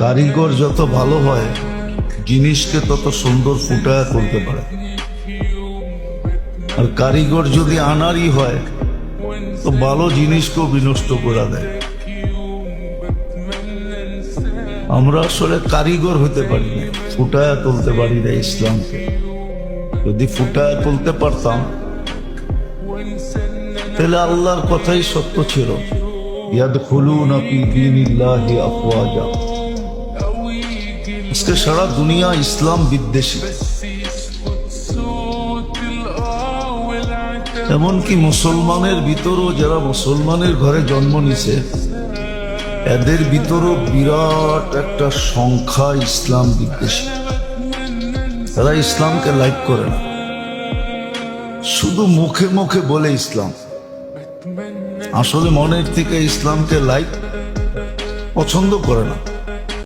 কারিগর যত ভালো হয় জিনিসকে তত সুন্দর ফুটায় তুলতে পারে, আর কারিগর যদি আনারই হয় তো ভালো জিনিসকেও বিনষ্ট করে দেয়। আমরা আসলে কারিগর হতে পারি না, ফুটায় তুলতে পারি না ইসলামকে। যদি ফুটায় তুলতে পারতাম তাহলে আল্লাহর কথাই সত্য ছিল, ইয়াদখুলুনা ফি দীনিল্লাহি আফওয়াজা। আজকে সারা দুনিয়া ইসলাম বিদ্বেষী, এমনকি মুসলমানের ভিতরও যারা মুসলমানের ঘরে জন্ম নিছে এদের ভিতরও বিরাট একটা সংখ্যা ইসলাম বিদ্বেষী। তারা ইসলামকে লাইক করে না, শুধু মুখে মুখে বলে ইসলাম, আসলে মনের থেকে ইসলামকে লাইক পছন্দ করে না।